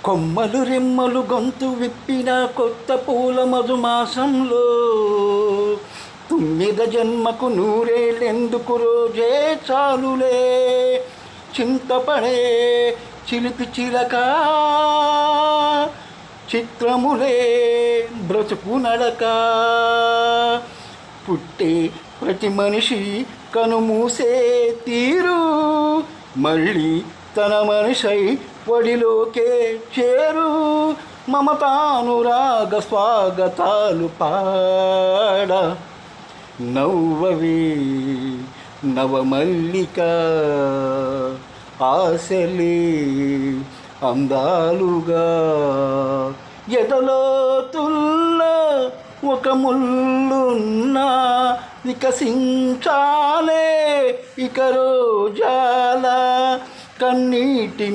కొమ్మలు రెమ్మలు గొంతు విప్పిన కొత్త పూల మధుమాసంలో తుమ్మిద జన్మకు నూరేళ్ళెందుకు రోజే చాలులే చింతపడే చిలిపి చిలక చిత్రములే బ్రతుకు నడక పుట్టే ప్రతి మనిషి కనుమూసే తీరు మళ్ళీ తన మనిషై ఒడిలోకే చేరు మమతానురాగ స్వాగతాలు పాడ నవ్వవే నవమల్లిక ఆశలే అందాలుగా ఎదలోతుల్లో ఒక ముల్లున్నా వికసించాలే ఇక రోజాల కన్నీటి